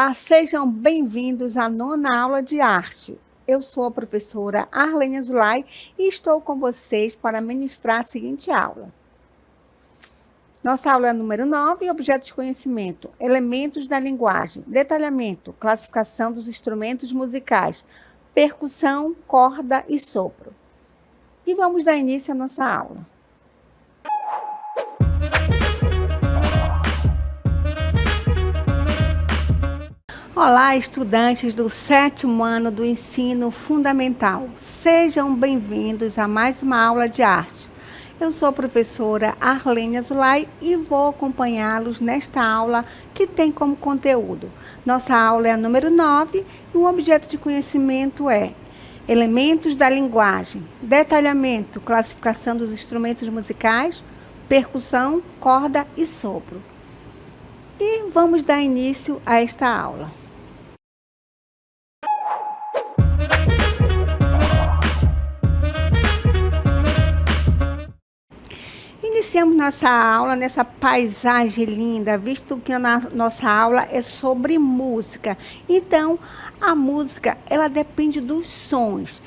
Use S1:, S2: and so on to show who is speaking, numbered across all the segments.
S1: Olá, sejam bem-vindos à nona aula de arte. Eu sou a professora Arlene Azulay e estou com vocês para ministrar a seguinte aula. Nossa aula é a número 9, objetos de conhecimento, elementos da linguagem, detalhamento, classificação dos instrumentos musicais, percussão, corda e sopro. E vamos dar início à nossa aula. Olá, estudantes do 7º ano do ensino fundamental. Sejam bem-vindos a mais uma aula de arte. Eu sou a professora Arlene Azulay e vou acompanhá-los nesta aula que tem como conteúdo. Nossa aula é a número 9 e o objeto de conhecimento é elementos da linguagem, detalhamento, classificação dos instrumentos musicais, percussão, corda e sopro. E vamos dar início a esta aula. Iniciamos nossa aula nessa paisagem linda, visto que a nossa aula é sobre música. Então, a música, ela depende dos sons.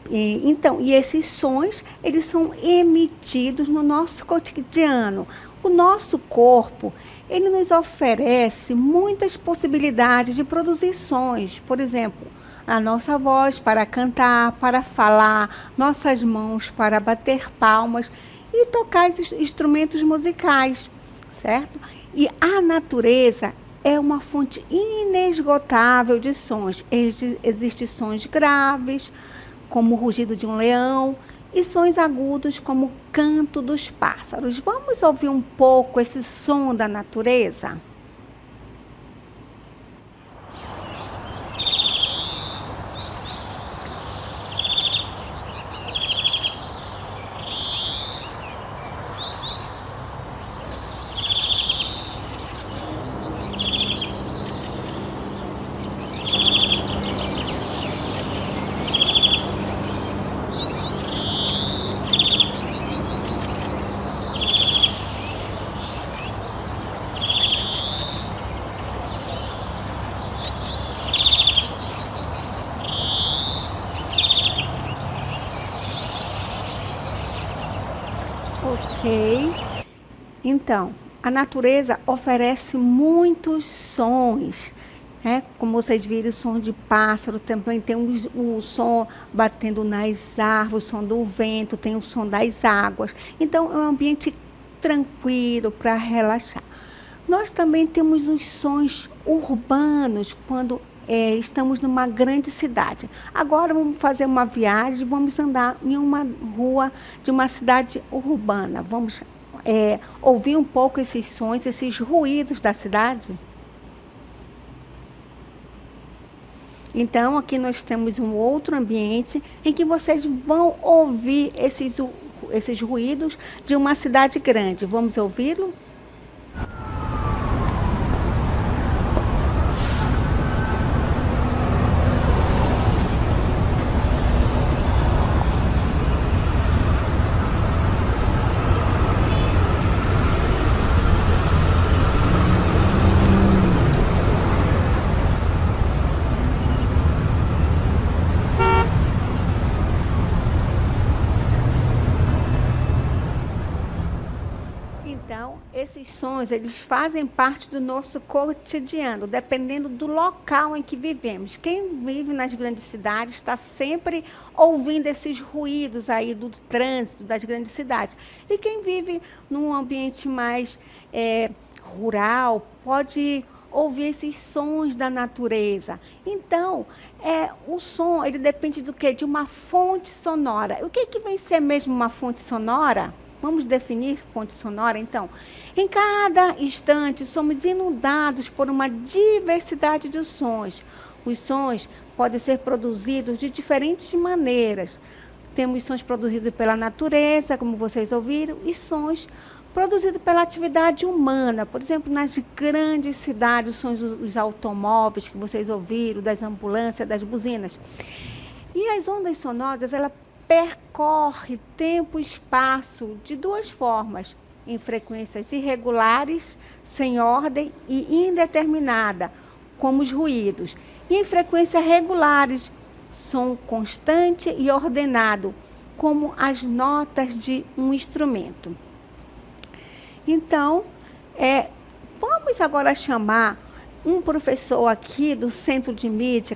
S1: E esses sons, eles são emitidos no nosso cotidiano. O nosso corpo, ele nos oferece muitas possibilidades de produzir sons. Por exemplo, a nossa voz para cantar, para falar, nossas mãos para bater palmas e tocar instrumentos musicais, certo? E a natureza é uma fonte inesgotável de sons. Existem sons graves, como o rugido de um leão, e sons agudos, como o canto dos pássaros. Vamos ouvir um pouco esse som da natureza? Ok. Então, a natureza oferece muitos sons, né? Como vocês viram, o som de pássaro, também tem o som batendo nas árvores, o som do vento, tem o som das águas. Então, é um ambiente tranquilo para relaxar. Nós também temos os sons urbanos quando estamos numa grande cidade. Agora vamos fazer uma viagem, vamos andar em uma rua de uma cidade urbana. Vamos ouvir um pouco esses sons, esses ruídos da cidade. Então, aqui nós temos um outro ambiente em que vocês vão ouvir esses ruídos de uma cidade grande. Vamos ouvi-lo? Então, esses sons, eles fazem parte do nosso cotidiano, dependendo do local em que vivemos. Quem vive nas grandes cidades está sempre ouvindo esses ruídos aí do trânsito das grandes cidades. E quem vive num ambiente mais rural pode ouvir esses sons da natureza. Então, o som, ele depende do quê? De uma fonte sonora. O que vem ser mesmo uma fonte sonora? Vamos definir fonte sonora, então. Em cada instante, somos inundados por uma diversidade de sons. Os sons podem ser produzidos de diferentes maneiras. Temos sons produzidos pela natureza, como vocês ouviram, e sons produzidos pela atividade humana. Por exemplo, nas grandes cidades, os sons dos automóveis que vocês ouviram, das ambulâncias, das buzinas. E as ondas sonoras, elas percorre tempo e espaço de duas formas, em frequências irregulares, sem ordem e indeterminada, como os ruídos, e em frequências regulares, som constante e ordenado, como as notas de um instrumento. Então, vamos agora chamar um professor aqui do Centro de Mídia,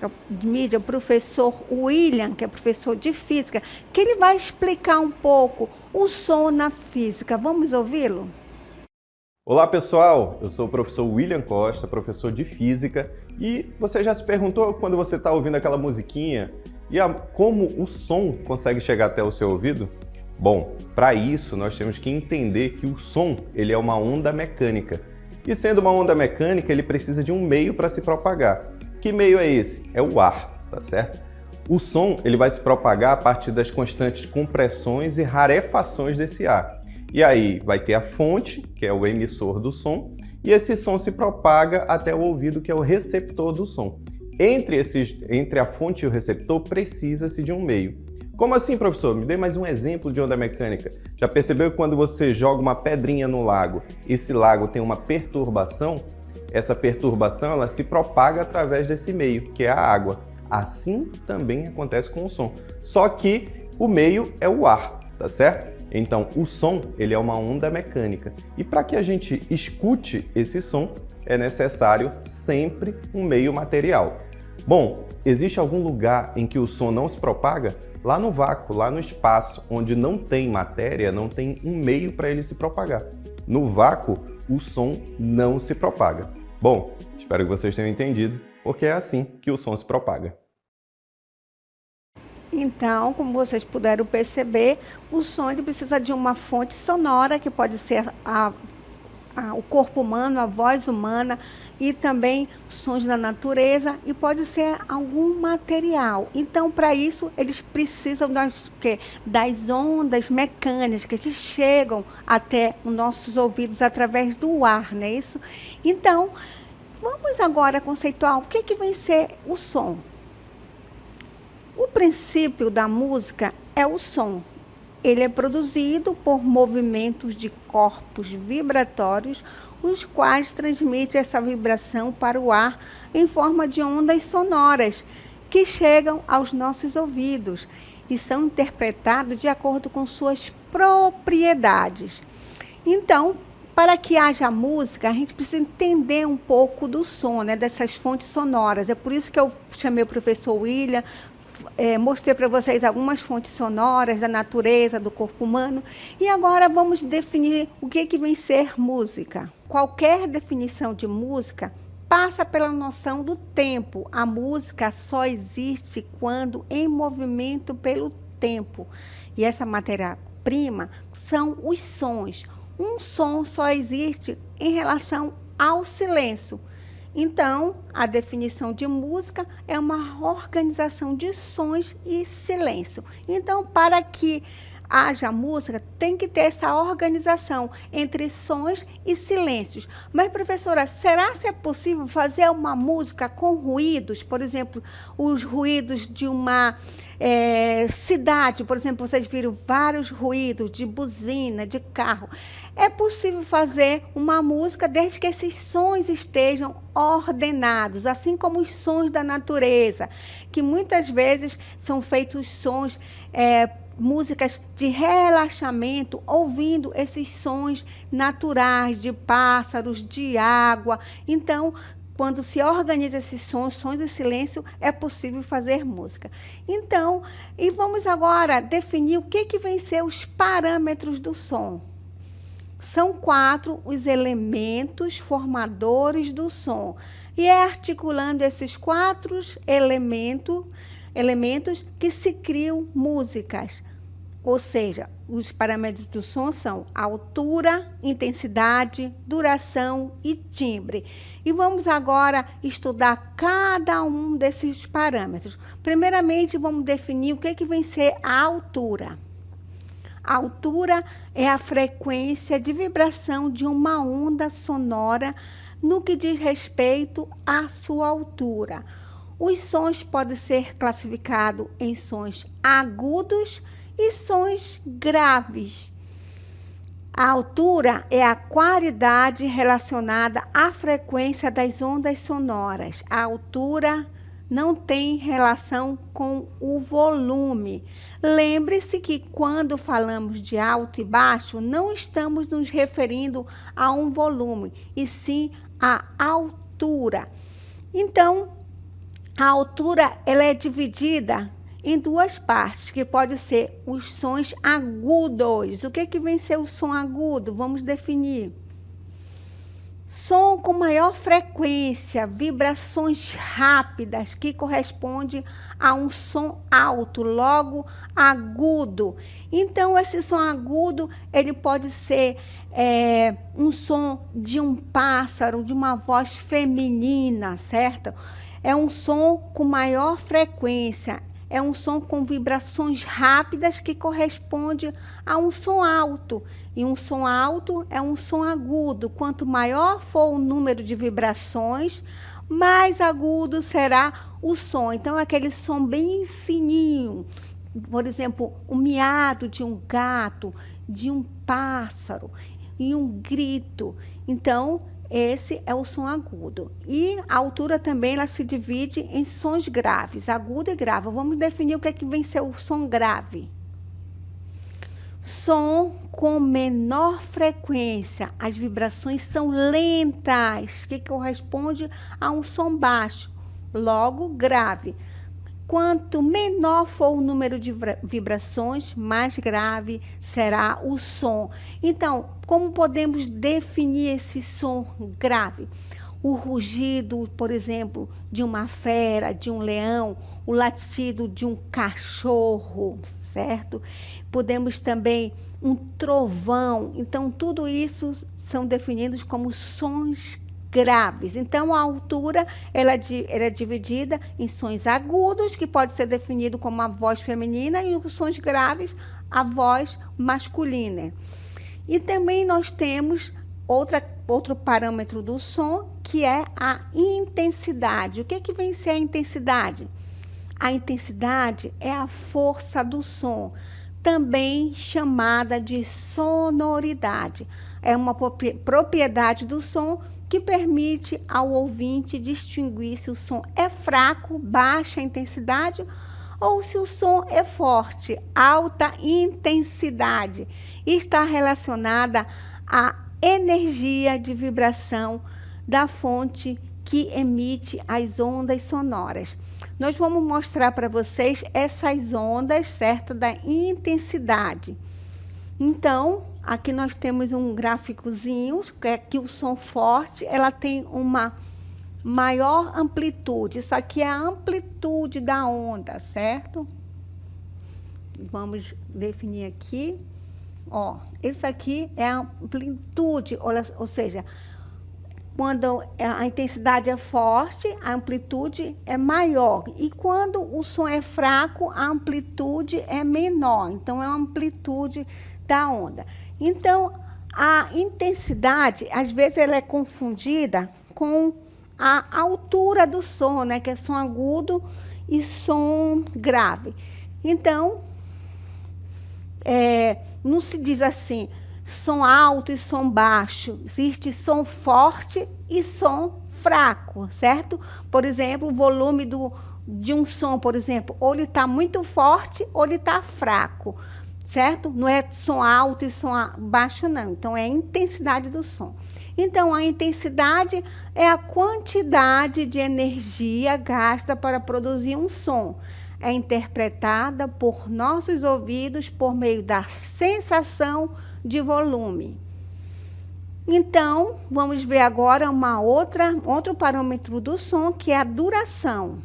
S1: o professor William, que é professor de Física, que ele vai explicar um pouco o som na física. Vamos ouvi-lo?
S2: Olá pessoal, eu sou o professor William Costa, professor de Física, e você já se perguntou quando você está ouvindo aquela musiquinha como o som consegue chegar até o seu ouvido? Bom, para isso nós temos que entender que o som ele é uma onda mecânica. E sendo uma onda mecânica, ele precisa de um meio para se propagar. Que meio é esse? É o ar, tá certo? O som ele vai se propagar a partir das constantes compressões e rarefações desse ar. E aí vai ter a fonte, que é o emissor do som, e esse som se propaga até o ouvido, que é o receptor do som. Entre a fonte e o receptor, precisa-se de um meio. Como assim, professor? Me dê mais um exemplo de onda mecânica. Já percebeu que quando você joga uma pedrinha no lago, esse lago tem uma perturbação? Essa perturbação ela se propaga através desse meio, que é a água. Assim também acontece com o som. Só que o meio é o ar, tá certo? Então, o som ele é uma onda mecânica. E para que a gente escute esse som, é necessário sempre um meio material. Bom, existe algum lugar em que o som não se propaga? Lá no vácuo, lá no espaço, onde não tem matéria, não tem um meio para ele se propagar. No vácuo, o som não se propaga. Bom, espero que vocês tenham entendido, porque é assim que o som se propaga.
S1: Então, como vocês puderam perceber, o som ele precisa de uma fonte sonora, que pode ser o corpo humano, a voz humana, e também sons da natureza, e pode ser algum material. Então, para isso, eles precisam das ondas mecânicas que chegam até os nossos ouvidos através do ar, não é isso? Então, vamos agora conceituar o que vem ser o som. O princípio da música é o som. Ele é produzido por movimentos de corpos vibratórios, os quais transmitem essa vibração para o ar em forma de ondas sonoras que chegam aos nossos ouvidos e são interpretados de acordo com suas propriedades. Então, para que haja música, a gente precisa entender um pouco do som, né, dessas fontes sonoras. É por isso que eu chamei o professor William, mostrei para vocês algumas fontes sonoras da natureza, do corpo humano. E agora vamos definir o que vem ser música. Qualquer definição de música passa pela noção do tempo. A música só existe quando em movimento pelo tempo. E essa matéria-prima são os sons. Um som só existe em relação ao silêncio. Então, a definição de música é uma organização de sons e silêncio. Então, para que haja música, tem que ter essa organização entre sons e silêncios. Mas, professora, será que é possível fazer uma música com ruídos? Por exemplo, os ruídos de uma cidade, por exemplo, vocês viram vários ruídos de buzina, de carro. É possível fazer uma música desde que esses sons estejam ordenados, assim como os sons da natureza, que muitas vezes são feitos sons, músicas de relaxamento, ouvindo esses sons naturais de pássaros, de água. Então, quando se organiza esses sons e silêncio, é possível fazer música. Então, e vamos agora definir o que vem ser os parâmetros do som. São 4 os elementos formadores do som. E é articulando esses 4 elementos que se criam músicas. Ou seja, os parâmetros do som são altura, intensidade, duração e timbre. E vamos agora estudar cada um desses parâmetros. Primeiramente, vamos definir o que vem ser a altura. A altura é a frequência de vibração de uma onda sonora no que diz respeito à sua altura. Os sons podem ser classificados em sons agudos e sons graves. A altura é a qualidade relacionada à frequência das ondas sonoras. A altura não tem relação com o volume. Lembre-se que quando falamos de alto e baixo, não estamos nos referindo a um volume, e sim à altura. Então, a altura ela é dividida em duas partes, que pode ser os sons agudos. O que vem ser o som agudo? Vamos definir. Som com maior frequência, vibrações rápidas, que corresponde a um som alto, logo agudo. Então, esse som agudo, ele pode ser um som de um pássaro, de uma voz feminina, certo? É um som com maior frequência, é um som com vibrações rápidas que corresponde a um som alto. E um som alto é um som agudo. Quanto maior for o número de vibrações, mais agudo será o som. Então, é aquele som bem fininho. Por exemplo, o miado de um gato, de um pássaro e um grito. Então, esse é o som agudo. E a altura também ela se divide em sons graves, agudo e grave. Vamos definir o que vem ser o som grave. Som com menor frequência. As vibrações são lentas, que corresponde a um som baixo, logo grave. Quanto menor for o número de vibrações, mais grave será o som. Então, como podemos definir esse som grave? O rugido, por exemplo, de uma fera, de um leão, o latido de um cachorro, certo? Podemos também um trovão. Então, tudo isso são definidos como sons graves. Então, a altura ela é dividida em sons agudos, que pode ser definido como a voz feminina, e os sons graves, a voz masculina. E também nós temos outro parâmetro do som, que é a intensidade. O que vem ser a intensidade? A intensidade é a força do som, também chamada de sonoridade. É uma propriedade do som que permite ao ouvinte distinguir se o som é fraco, baixa intensidade, ou se o som é forte, alta intensidade. Está relacionada à energia de vibração da fonte que emite as ondas sonoras. Nós vamos mostrar para vocês essas ondas, certo, da intensidade. Então, aqui nós temos um gráficozinho, que é que o som forte, ela tem uma maior amplitude. Isso aqui é a amplitude da onda, certo? Vamos definir aqui. Ó, isso aqui é a amplitude, ou seja, quando a intensidade é forte, a amplitude é maior. E quando o som é fraco, a amplitude é menor. Então, é a amplitude da onda. Então, a intensidade, às vezes, ela é confundida com a altura do som, né? Que é som agudo e som grave. Então, não se diz assim, som alto e som baixo. Existe som forte e som fraco, certo? Por exemplo, o volume de um som, por exemplo, ou ele está muito forte ou ele está fraco, certo? Não é som alto e som baixo, não. Então, é a intensidade do som. Então, a intensidade é a quantidade de energia gasta para produzir um som. É interpretada por nossos ouvidos por meio da sensação de volume. Então, vamos ver agora outro parâmetro do som, que é a duração.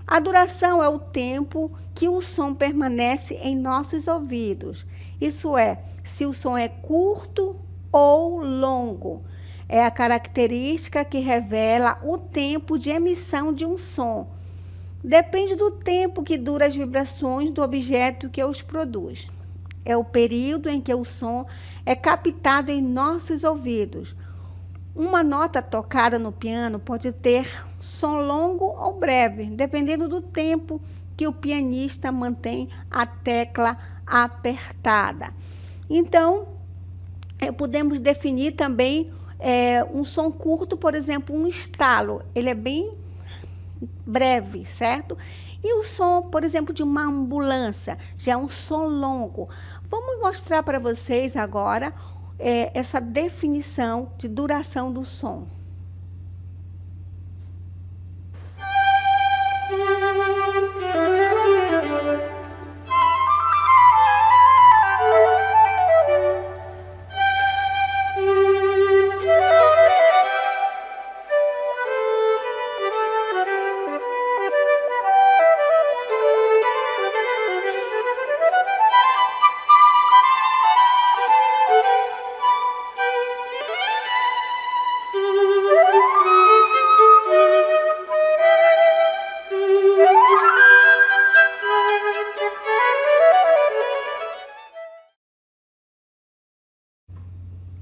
S1: A duração é o tempo que o som permanece em nossos ouvidos. Isso é, se o som é curto ou longo. É a característica que revela o tempo de emissão de um som. Depende do tempo que dura as vibrações do objeto que os produz. É o período em que o som é captado em nossos ouvidos. Uma nota tocada no piano pode ter som longo ou breve, dependendo do tempo que o pianista mantém a tecla apertada. Então, Podemos definir também um som curto, por exemplo, um estalo. Ele é bem breve, certo? E o som, por exemplo, de uma ambulância, já é um som longo. Vamos mostrar para vocês agora essa definição de duração do som.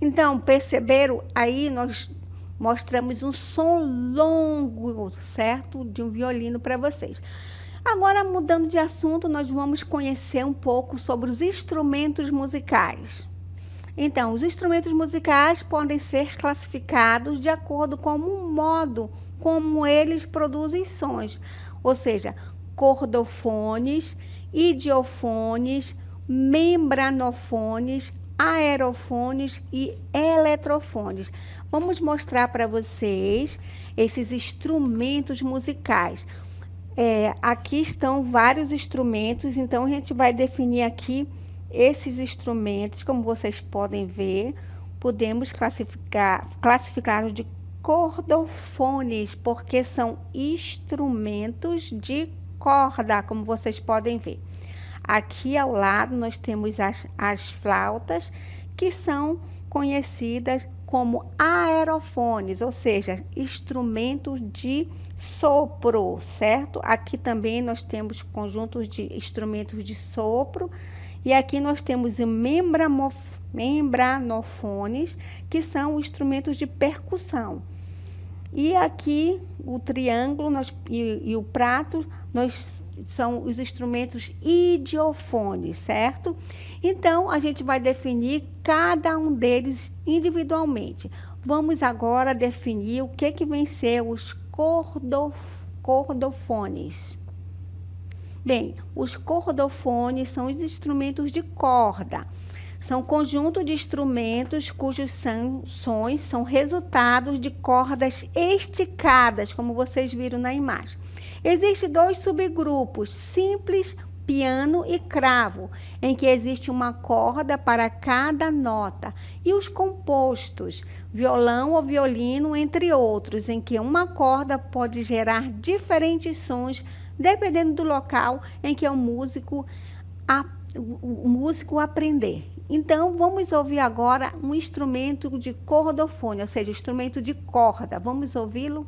S1: Então, perceberam? Aí nós mostramos um som longo, certo? De um violino para vocês. Agora, mudando de assunto, nós vamos conhecer um pouco sobre os instrumentos musicais. Então, os instrumentos musicais podem ser classificados de acordo com o modo como eles produzem sons, ou seja, cordofones, idiofones, membranofones, aerofones e eletrofones. Vamos mostrar para vocês esses instrumentos musicais. Aqui estão vários instrumentos, então a gente vai definir aqui esses instrumentos. Como vocês podem ver, podemos classificá-los de cordofones, porque são instrumentos de corda, como vocês podem ver. Aqui ao lado nós temos as flautas, que são conhecidas como aerofones, ou seja, instrumentos de sopro, certo? Aqui também nós temos conjuntos de instrumentos de sopro, e aqui nós temos membranofones, que são instrumentos de percussão. E aqui o triângulo e o prato são os instrumentos idiofones, certo? Então, a gente vai definir cada um deles individualmente. Vamos agora definir o que vem ser os cordofones. Bem, os cordofones são os instrumentos de corda. São conjunto de instrumentos cujos sons são resultados de cordas esticadas, como vocês viram na imagem. Existem dois subgrupos, simples, piano e cravo, em que existe uma corda para cada nota, e os compostos, violão ou violino, entre outros, em que uma corda pode gerar diferentes sons, dependendo do local em que o músico aprender. Então, vamos ouvir agora um instrumento de cordofone, ou seja, instrumento de corda. Vamos ouvi-lo?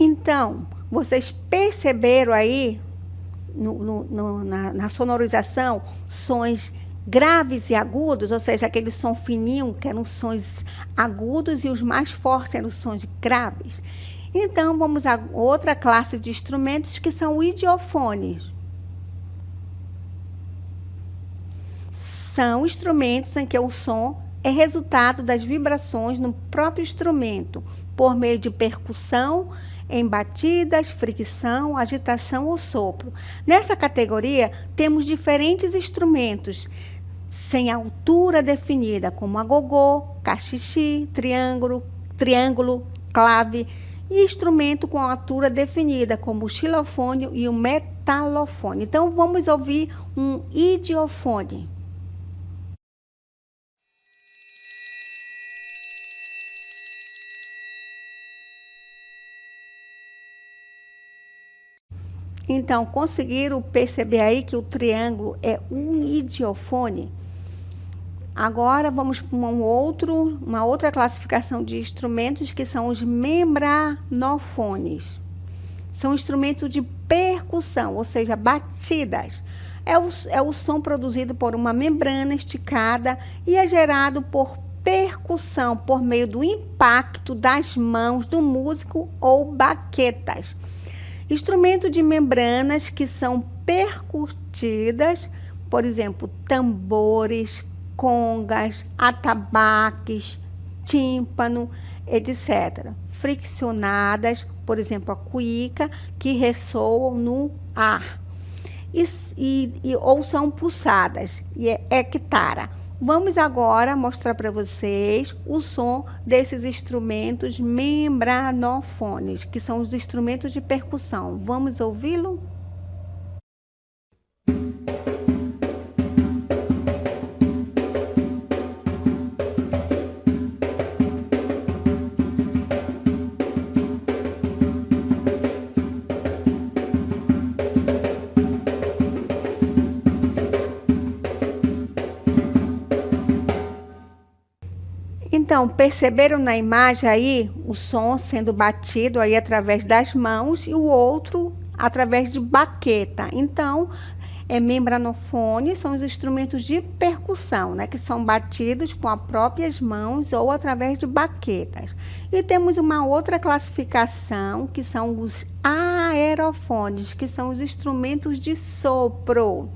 S1: Então, vocês perceberam aí, na sonorização, sons graves e agudos, ou seja, aquele som fininho, que eram sons agudos, e os mais fortes eram os sons graves. Então, vamos a outra classe de instrumentos, que são os idiofones. São instrumentos em que o som é resultado das vibrações no próprio instrumento, por meio de percussão, em batidas, fricção, agitação ou sopro. Nessa categoria, temos diferentes instrumentos sem altura definida, como agogô, cachixi, triângulo, clave, e instrumento com altura definida, como o xilofone e o metalofone. Então, vamos ouvir um idiofone. Então, conseguiram perceber aí que o triângulo é um idiofone? Agora vamos para uma outra classificação de instrumentos, que são os membranofones. São instrumentos de percussão, ou seja, batidas. É o som produzido por uma membrana esticada e é gerado por percussão, por meio do impacto das mãos do músico ou baquetas. Instrumento de membranas que são percutidas, por exemplo, tambores, congas, atabaques, tímpano, etc. Friccionadas, por exemplo, a cuíca, que ressoam no ar. Ou são pulsadas, e é quitara. Vamos agora mostrar para vocês o som desses instrumentos membranofones, que são os instrumentos de percussão. Vamos ouvi-lo? Então, perceberam na imagem aí o som sendo batido aí através das mãos e o outro através de baqueta. Então, membranofone são os instrumentos de percussão, né, que são batidos com as próprias mãos ou através de baquetas. E temos uma outra classificação, que são os aerofones, que são os instrumentos de sopro.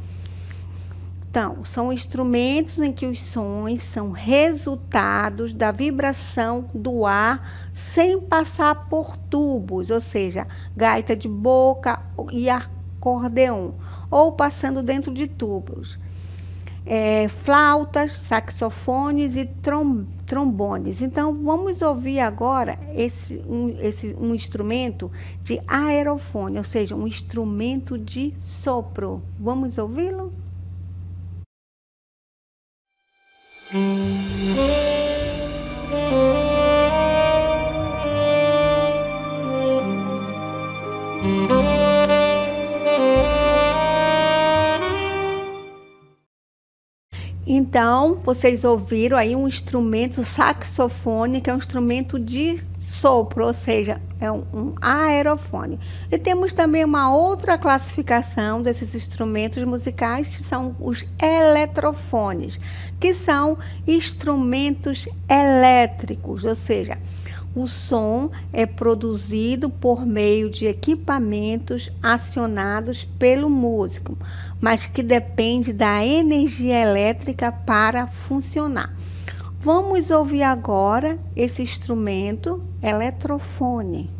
S1: Então, são instrumentos em que os sons são resultados da vibração do ar sem passar por tubos, ou seja, gaita de boca e acordeon, ou passando dentro de tubos. Flautas, saxofones e trombones. Então, vamos ouvir agora um instrumento de aerofone, ou seja, um instrumento de sopro. Vamos ouvi-lo? Então, vocês ouviram aí um instrumento saxofone, que é um instrumento de sopro, ou seja, é um aerofone. E temos também uma outra classificação desses instrumentos musicais, que são os eletrofones, que são instrumentos elétricos, ou seja, o som é produzido por meio de equipamentos acionados pelo músico, mas que depende da energia elétrica para funcionar. Vamos ouvir agora esse instrumento eletrofone.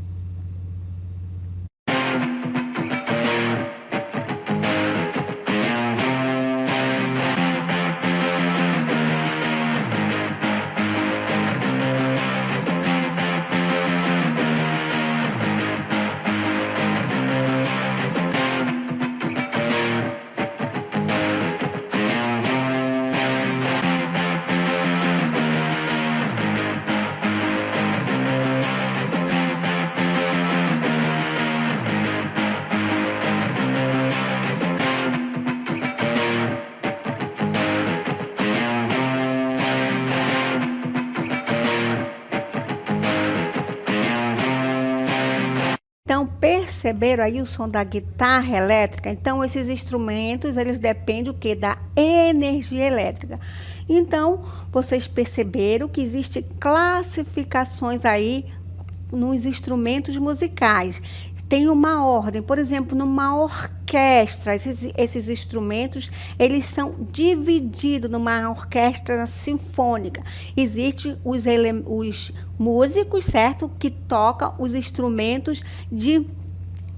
S1: Então, perceberam aí o som da guitarra elétrica? Então, esses instrumentos, eles dependem do quê? Da energia elétrica. Então, vocês perceberam que existem classificações aí nos instrumentos musicais. Tem uma ordem, por exemplo, numa orquestra, esses instrumentos, eles são divididos numa orquestra sinfônica. Existem os músicos, certo, que tocam os instrumentos de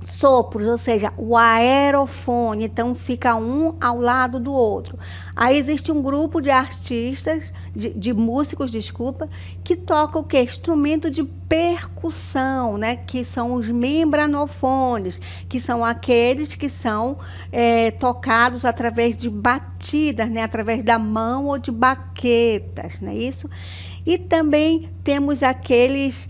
S1: sopros, ou seja, o aerofone, então fica um ao lado do outro. Aí existe um grupo de artistas de músicos, desculpa, que tocam o quê? Instrumento de percussão, né? Que são os membranofones, que são aqueles que são tocados através de batidas, né? Através da mão ou de baquetas, não é isso? E também temos aqueles,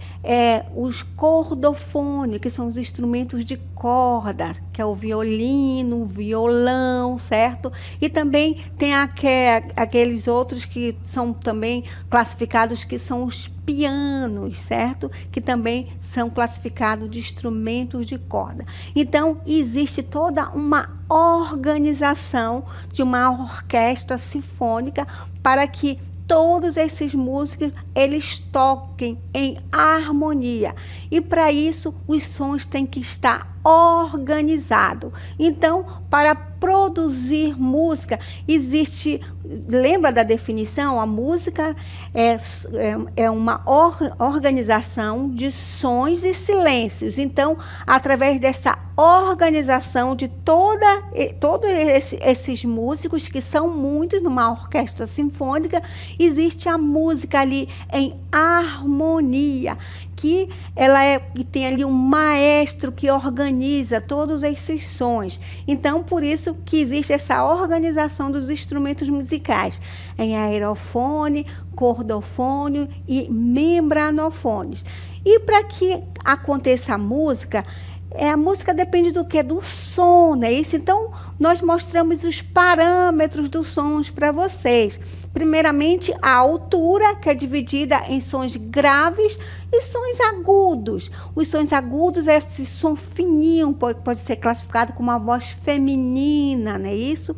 S1: os cordofones, que são os instrumentos de corda, que é o violino, o violão, certo? E também tem aqueles outros que são também classificados, que são os pianos, certo? Que também são classificados de instrumentos de corda. Então, existe toda uma organização de uma orquestra sinfônica para que todos esses músicos, eles toquem em harmonia. E para isso, os sons têm que estar organizados. Então, para produzir música, existe... Lembra da definição? A música é uma organização de sons e silêncios. Então, através dessa organização de todos esses músicos, que são muitos numa orquestra sinfônica, existe a música ali em harmonia, que tem ali um maestro que organiza todos esses sons. Então, por isso que existe essa organização dos instrumentos musicais em aerofone, cordofone e membranofones. E para que aconteça a música depende do quê? Do som, não é isso? Então, nós mostramos os parâmetros dos sons para vocês. Primeiramente, a altura, que é dividida em sons graves e sons agudos. Os sons agudos, esse som fininho, pode ser classificado como uma voz feminina, não é isso?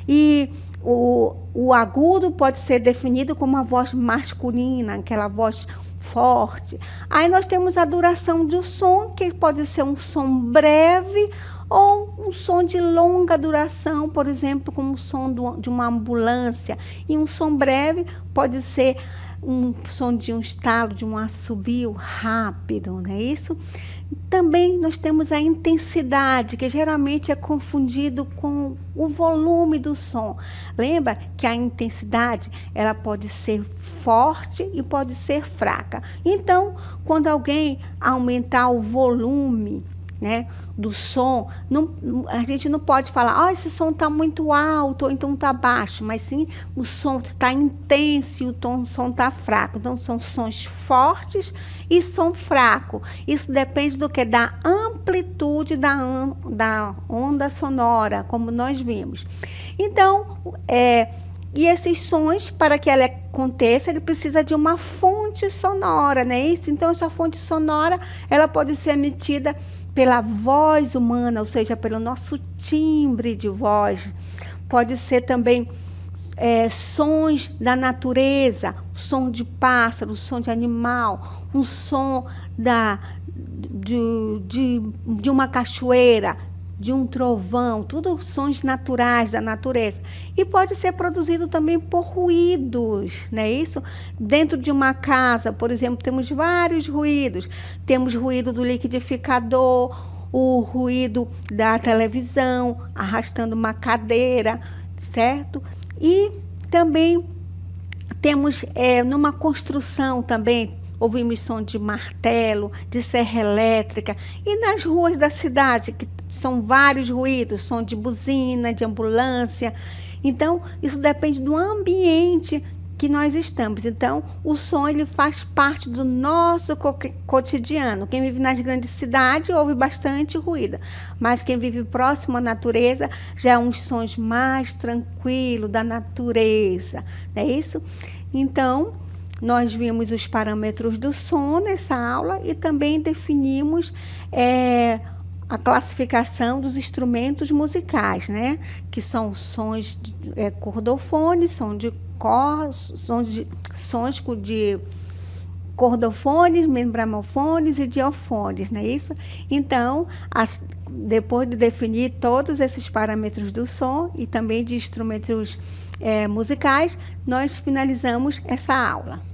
S1: E o agudo pode ser definido como uma voz masculina, aquela voz forte. Aí nós temos a duração do som, que pode ser um som breve ou um som de longa duração, por exemplo, como o som de uma ambulância. E um som breve pode ser um som de um estalo, de um assobio rápido, não é isso? Também nós temos a intensidade, que geralmente é confundido com o volume do som. Lembra que a intensidade, ela pode ser forte e pode ser fraca. Então, quando alguém aumentar o volume, né, do som, a gente não pode falar, esse som está muito alto, ou então está baixo, mas sim, o som está intenso e o som está fraco. Então, são sons fortes e som fraco. Isso depende do que? Da amplitude da onda sonora, como nós vimos. Então, e esses sons, para que ela aconteça, ele precisa de uma fonte sonora, não é isso? Então, essa fonte sonora, ela pode ser emitida pela voz humana, ou seja, pelo nosso timbre de voz. Pode ser também sons da natureza, som de pássaro, som de animal, um som de uma cachoeira, de um trovão, tudo sons naturais da natureza. E pode ser produzido também por ruídos, não é isso? Dentro de uma casa, por exemplo, temos vários ruídos. Temos ruído do liquidificador, o ruído da televisão, arrastando uma cadeira, certo? E também temos, numa construção também, ouvimos som de martelo, de serra elétrica. E nas ruas da cidade, que são vários ruídos, som de buzina, de ambulância. Então, isso depende do ambiente que nós estamos. Então, o som, ele faz parte do nosso cotidiano. Quem vive nas grandes cidades ouve bastante ruído, mas quem vive próximo à natureza já é uns sons mais tranquilos da natureza, não é isso? Então, nós vimos os parâmetros do som nessa aula e também definimos a classificação dos instrumentos musicais, né? Que são sons de cordofones, sons de cordofones, membranofones e diofones, não é isso? Então, depois de definir todos esses parâmetros do som e também de instrumentos musicais, nós finalizamos essa aula.